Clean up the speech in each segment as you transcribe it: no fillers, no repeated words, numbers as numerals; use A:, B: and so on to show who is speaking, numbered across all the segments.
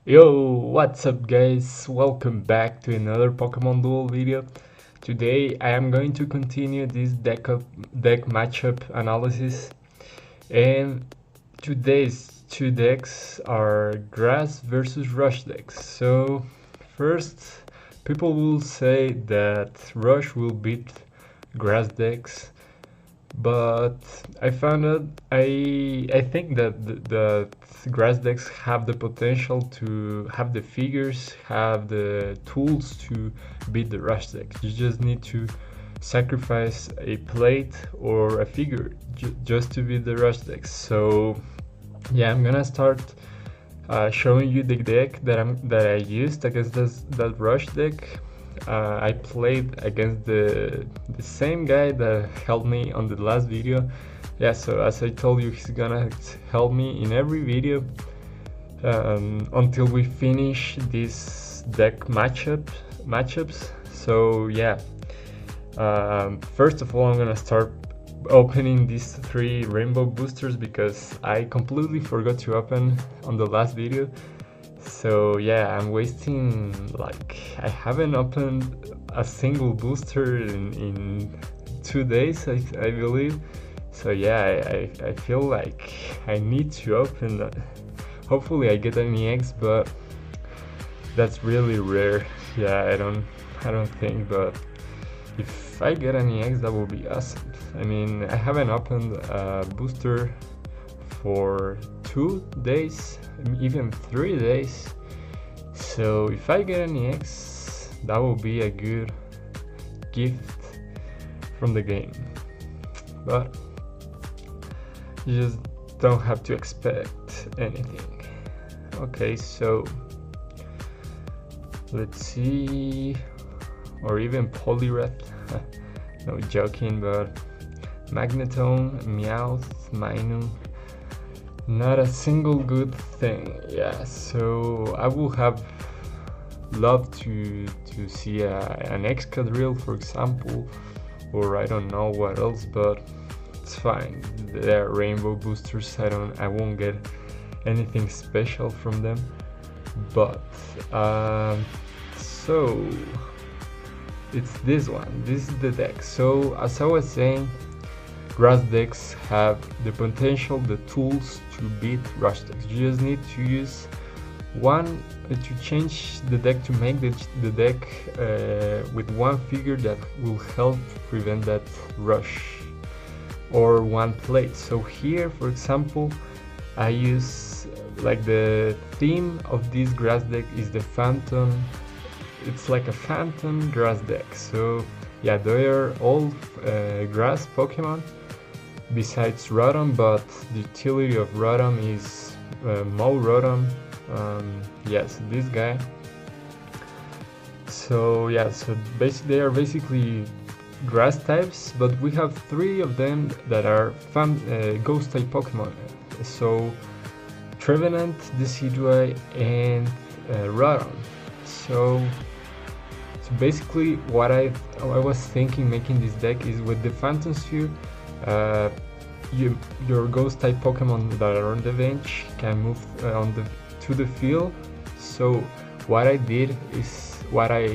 A: Yo, what's up guys? Welcome back to another Pokemon Duel video. Today I am going to continue this deck matchup analysis, and today's two decks are Grass versus Rush decks. So first, people will say that Rush will beat Grass decks, but I found out I think that the grass decks have the potential to have the figures, have the tools to beat the rush decks. You just need to sacrifice a plate or a figure just to beat the rush decks. So yeah, I'm gonna start showing you the deck that I used against that rush deck. I played against the same guy that helped me on the last video. Yeah, so as I told you, he's gonna help me in every video until we finish this deck matchups. So yeah, first of all, I'm gonna start opening these 3 rainbow boosters because I completely forgot to open on the last video. So yeah, I'm wasting, like, I haven't opened a single booster in 2 days, I believe. So yeah, I feel like I need to open that. Hopefully I get any eggs, but that's really rare. Yeah, I don't think, but if I get any eggs, that will be awesome. I mean, I haven't opened a booster for 2 days, even 3 days. So if I get any eggs, that will be a good gift from the game. But you just don't have to expect anything. Okay, so let's see, or even Poliwrath. No joking, but Magnetone, Meowth, Minun. Not a single good thing. Yeah, so I would have loved to see an Excadrill, for example, or I don't know what else, but it's fine. They're rainbow boosters. I won't get anything special from them. But so it's this one. This is the deck. So as I was saying, grass decks have the potential, the tools to beat rush decks. You just need to use one to change the deck, to make the deck with one figure that will help prevent that rush, or one plate. So here, for example, I use, like, the theme of this grass deck is the phantom. It's like a phantom grass deck. So yeah, they are all grass Pokemon besides Rotom, but the utility of Rotom is Mow Rotom. Yes, this guy. So yeah, so basically they are basically grass types, but we have 3 of them that are ghost type Pokemon. So Trevenant, Decidueye, and Rotom. So basically what I was thinking making this deck is, with the Phantom Sphere, your ghost type Pokemon that are on the bench can move to the field. So what I did is, what I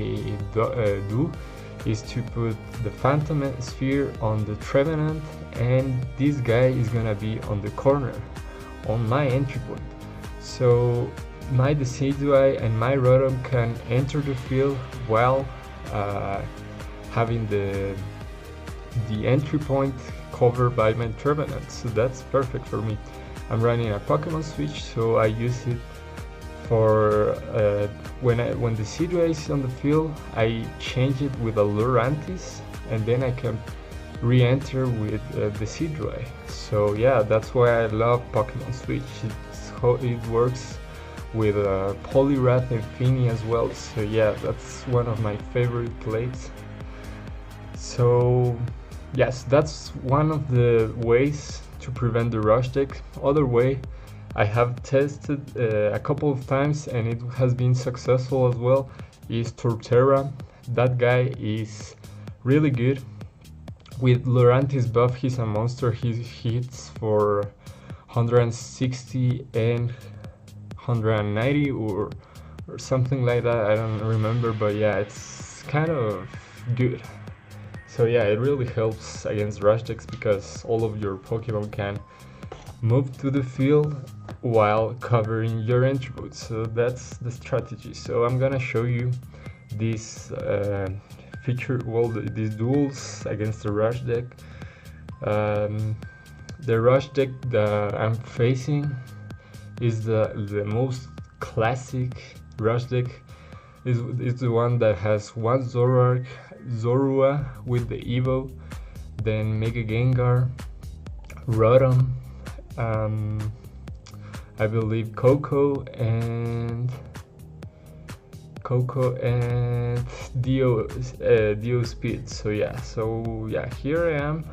A: do is to put the Phantom Sphere on the Trevenant, and this guy is gonna be on the corner, on my entry point. So my Decidueye and my Rotom can enter the field while having the entry point covered by my Trevenant. So that's perfect for me. I'm running a Pokemon Switch, so I use it for when the Decidueye is on the field, I change it with a Lurantis, and then I can re-enter with the Decidueye. So yeah, that's why I love Pokemon Switch. It works with Poliwrath and Fini as well. So yeah, that's one of my favorite plays. So yes, that's one of the ways to prevent the rush deck. Other way, I have tested a couple of times and it has been successful as well, is Torterra. That guy is really good. With Lurantis buff, he's a monster. He hits for 160 and 190 or something like that. I don't remember, but yeah, it's kind of good. So yeah, it really helps against rush decks because all of your Pokemon can move to the field while covering your entry boot. So that's the strategy. So I'm gonna show you these these duels against the rush deck. The rush deck that I'm facing is the most classic rush deck. Is the one that has one Zoroark, Zorua with the Evo, then Mega Gengar, Rotom, I believe Coco and Dio Speed. So yeah, here I am.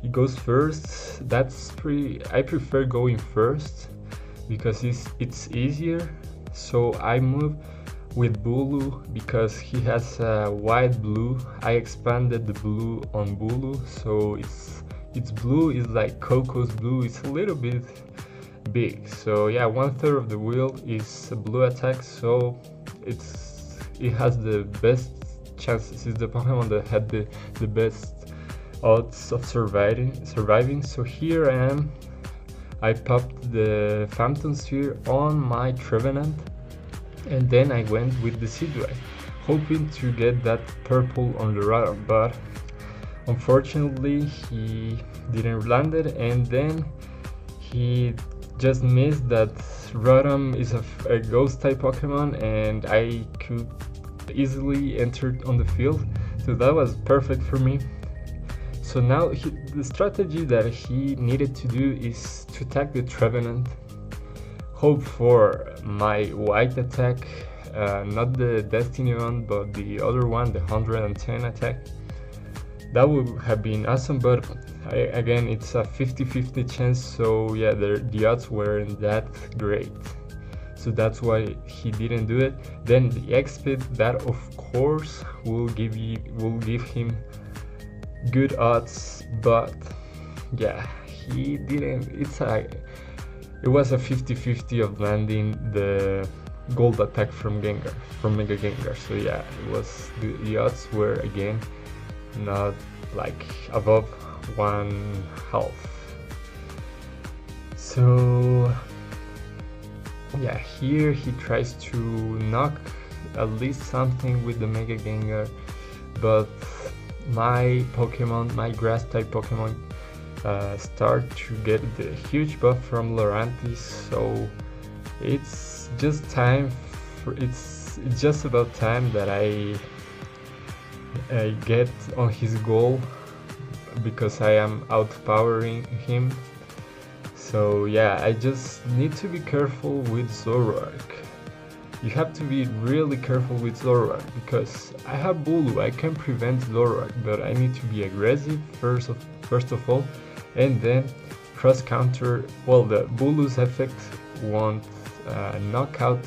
A: He goes first. I prefer going first because it's easier. So I move with Bulu because he has a white blue. I expanded the blue on Bulu, so its blue is like Coco's blue. It's a little bit big. So yeah, 1/3 of the wheel is a blue attack, so it has the best chances. It's the Pokemon that had the best odds of surviving. So here I am. I popped the Phantom Sphere on my Trevenant, and then I went with the Seadrive, hoping to get that purple on the Rotom, but unfortunately he didn't land it, and then he just missed that Rotom is a ghost type Pokemon and I could easily enter on the field, so that was perfect for me. So now the strategy that he needed to do is to attack the Trevenant, hope for my white attack, not the Destiny one, but the other one, the 110 attack. That would have been awesome, but again, it's a 50-50 chance, so yeah, the odds weren't that great. So that's why he didn't do it. Then the X-Speed, that of course will give him good odds, but yeah, he didn't. It was a 50-50 of landing the gold attack from Mega Gengar. So yeah, it was the odds were again not like above 1/2. So yeah, here he tries to knock at least something with the Mega Gengar, but my grass type Pokemon start to get the huge buff from Lurantis, so it's just about time that I get on his goal because I am outpowering him. So yeah, I just need to be careful with Zoroark. You have to be really careful with Zoroark because I have Bulu. I can prevent Zoroark, but I need to be aggressive first of all, and then cross counter. Well, the Bulu's effect won't knock out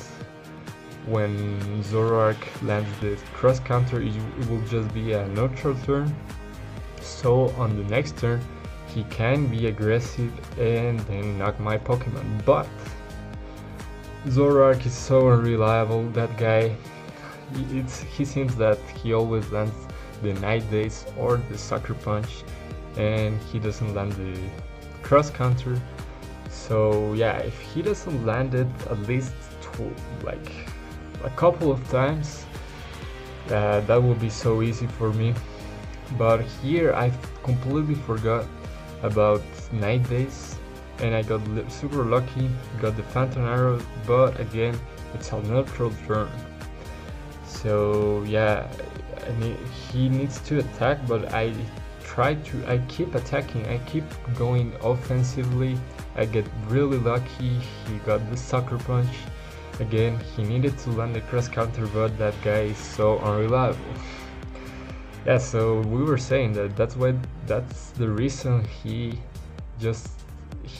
A: when Zoroark lands the cross counter. It will just be a neutral turn. So on the next turn, he can be aggressive and then knock my Pokemon. But Zoroark is so unreliable. That guy, he seems that he always lands the Night Days or the Sucker Punch, and he doesn't land the cross counter. So yeah, if he doesn't land it at least like a couple of times, that would be so easy for me. But here I completely forgot about Night Days, and I got super lucky, got the Phantom Arrow, but again, it's a neutral turn. So yeah, he needs to attack, but I keep attacking, I keep going offensively. I get really lucky, he got the Sucker Punch. Again, he needed to land the cross counter, but that guy is so unreliable. Yeah, so we were saying that's the reason he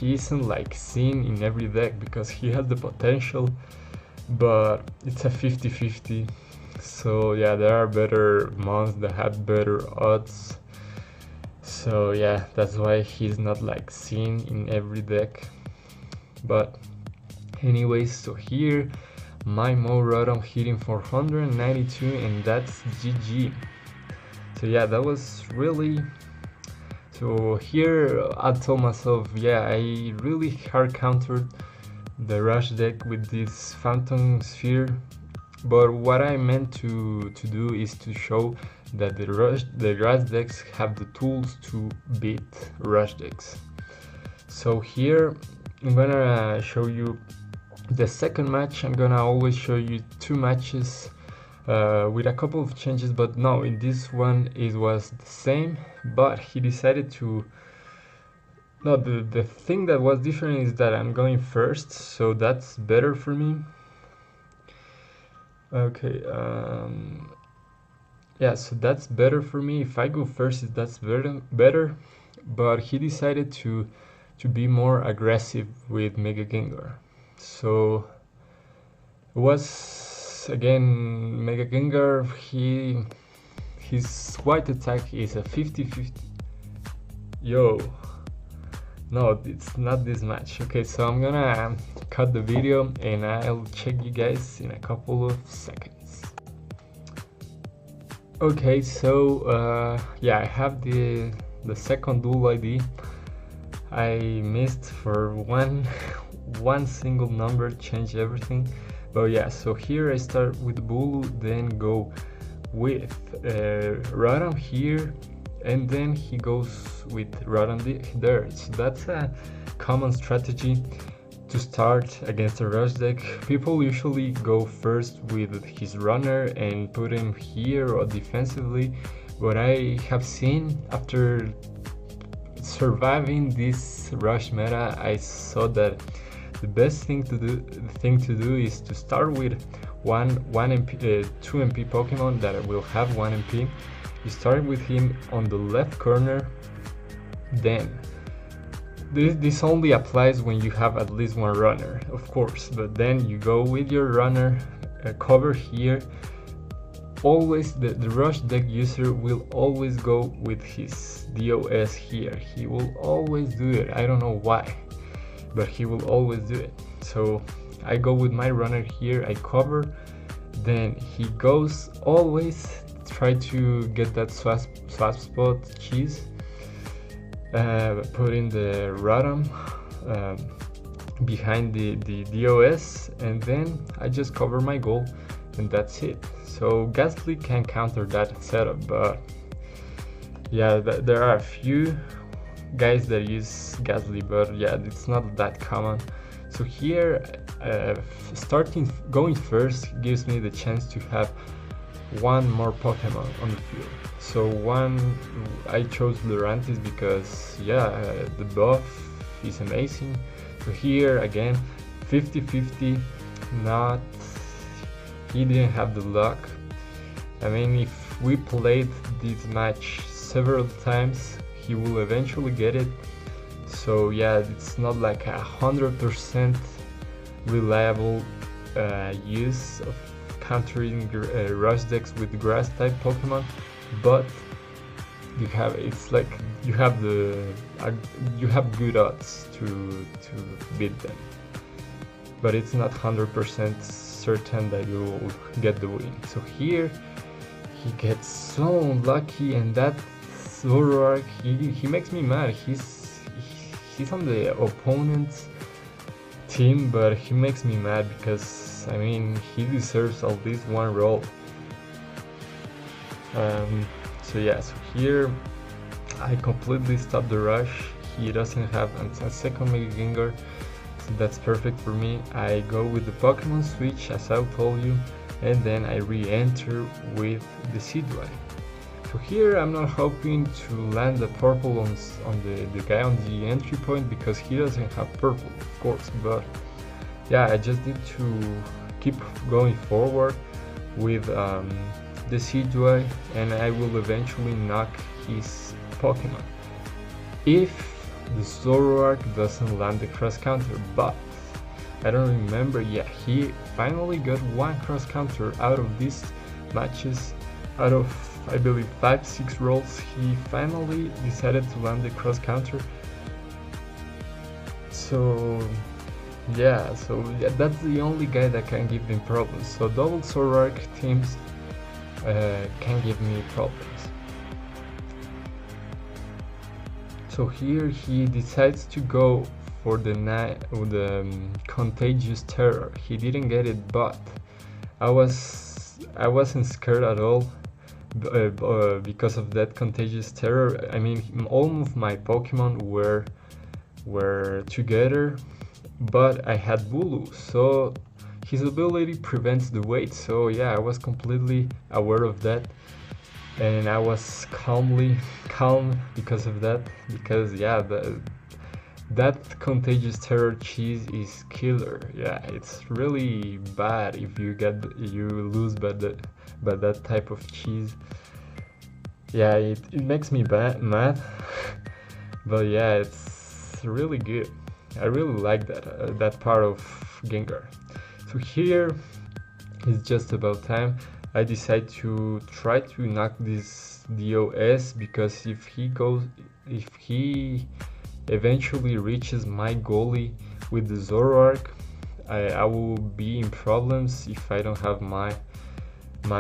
A: isn't like seen in every deck, because he has the potential, but it's a 50-50. So yeah, there are better mons that have better odds. So yeah, that's why he's not like seen in every deck. But Anyways, so here my Mo Rotom hitting 492, and that's GG. So yeah, that was really... So here I told myself, yeah, I really hard countered the Rush deck with this Phantom Sphere, but what I meant to do is to show that the Grass decks have the tools to beat Rush decks. So here I'm gonna show you the second match. I'm gonna always show you two matches with a couple of changes, but no, in this one it was the same, but he decided to... No, the thing that was different is that I'm going first, so that's better for me. Okay, yeah, so that's better for me. If I go first, that's better, but he decided to be more aggressive with Mega Gengar. So it was again Mega Gengar. His white attack is a 50-50. Yo, no, it's not this match. Okay, so I'm gonna cut the video and I'll check you guys in a couple of seconds. Okay, so yeah, I have the second dual ID. I missed for one single number, change everything. But yeah, so here I start with Bulu, then go with Rotom here, and then he goes with Rotom there. So that's a common strategy to start against a Rush deck. People usually go first with his runner and put him here or defensively. What I have seen after surviving this Rush meta, I saw that the best thing to do is to start with 2 MP Pokemon that will have 1 MP. You start with him on the left corner, then this only applies when you have at least one runner, of course, but then you go with your runner, cover here. Always the Rush deck user will always go with his DOS here. He will always do it. I don't know why, but he will always do it. So I go with my runner here, I cover, then he goes always try to get that swap spot cheese, put in the Rotom behind the DOS, and then I just cover my goal, and that's it. So Ghastly can counter that setup, but yeah, there are a few guys that use Ghastly, but yeah, it's not that common. So here going first gives me the chance to have one more Pokemon on the field. So I chose Lurantis because yeah, the buff is amazing. So here again 50-50, he didn't have the luck. I mean, if we played this match several times, he will eventually get it. So yeah, it's not like 100% reliable use of countering Rush decks with grass type Pokemon, but you have good odds to beat them, but it's not 100% certain that you will get the win. So here he gets so unlucky, and that Zoroark, he makes me mad. He's on the opponent's team, but he makes me mad because I mean, he deserves at least one roll. So yeah, so here I completely stop the rush. He doesn't have a second Mega Gengar, so that's perfect for me. I go with the Pokemon switch as I told you, and then I re-enter with the Seadrive. So here I'm not hoping to land the purple on the guy on the entry point because he doesn't have purple, of course, but yeah, I just need to keep going forward with the Seadrive, and I will eventually knock his Pokemon if the Zoroark doesn't land the cross counter. But I don't remember. Yeah, he finally got one cross counter out of these matches. Out of, I believe, 5-6 rolls, he finally decided to land the cross counter. So Yeah, so yeah, that's the only guy that can give me problems. So double sword arc teams can give me problems. So here he decides to go for the contagious terror. He didn't get it, but I wasn't scared at all because of that contagious terror. I mean, all of my Pokemon were together, but I had Bulu, so his ability prevents the weight. So yeah, I was completely aware of that, and I was calm because of that. Because yeah, that contagious terror cheese is killer. Yeah, it's really bad if you lose by that type of cheese. Yeah, it makes me mad, but yeah, it's really good. I really like that part of Gengar. So here it's just about time. I decide to try to knock this DOS, because if he eventually reaches my goalie with the Zoroark, I will be in problems if I don't have my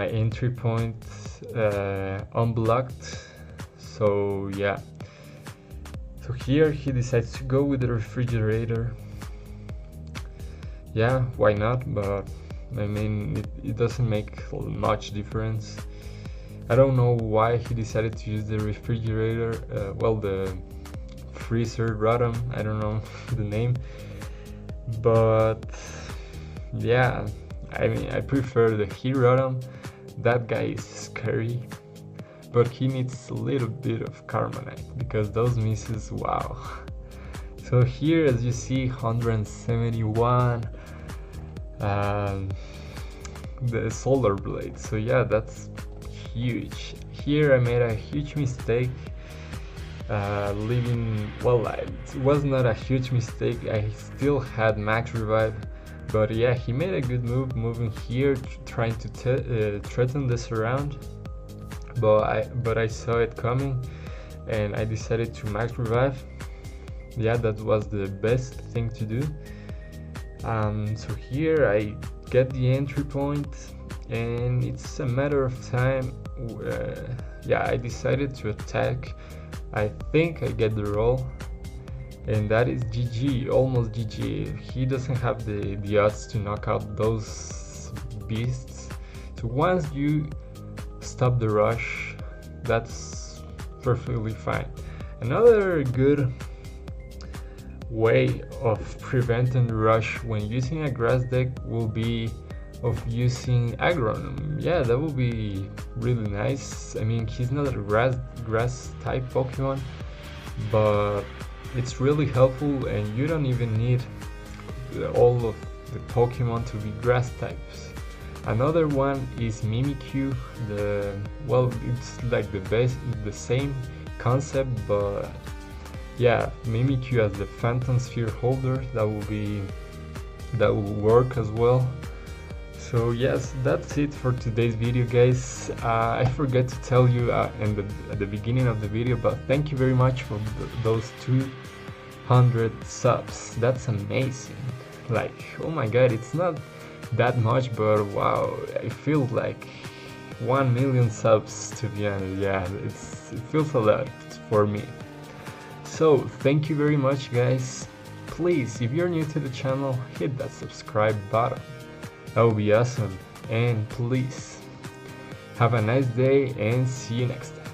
A: entry point unblocked. So yeah. So here he decides to go with the refrigerator. Yeah, why not? But I mean, it doesn't make much difference. I don't know why he decided to use the refrigerator. Well, the freezer Rotom, I don't know the name. But yeah, I mean, I prefer the Rotom. That guy is scary, but he needs a little bit of Carmonite, because those misses, wow. So here, as you see, 171, the Solar Blade. So yeah, that's huge. Here I made a huge mistake, leaving, well, it was not a huge mistake. I still had max revive, but yeah, he made a good move, moving here, trying to threaten the surround. But I saw it coming, and I decided to max revive. Yeah, that was the best thing to do. So here I get the entry point, and it's a matter of time. Yeah, I decided to attack. I think I get the roll, and that is GG, almost GG. He doesn't have the odds to knock out those beasts. So once you stop the rush, that's perfectly fine. Another good way of preventing the rush when using a grass deck will be of using Aggron. Yeah, that would be really nice. I mean, he's not a grass type Pokemon, but it's really helpful, and you don't even need all of the Pokemon to be grass types. Another one is Mimikyu. Well, it's like the same concept, but yeah, Mimikyu as the Phantom Sphere holder, that will work as well. So yes, that's it for today's video, guys. I forgot to tell you at the beginning of the video, but thank you very much for those 200 subs. That's amazing. Like, oh my god, it's not that much, but wow, it feels like 1 million subs, to be honest. Yeah, it feels a lot for me. So thank you very much, guys. Please, if you're new to the channel, hit that subscribe button. That would be awesome. And please have a nice day, and see you next time.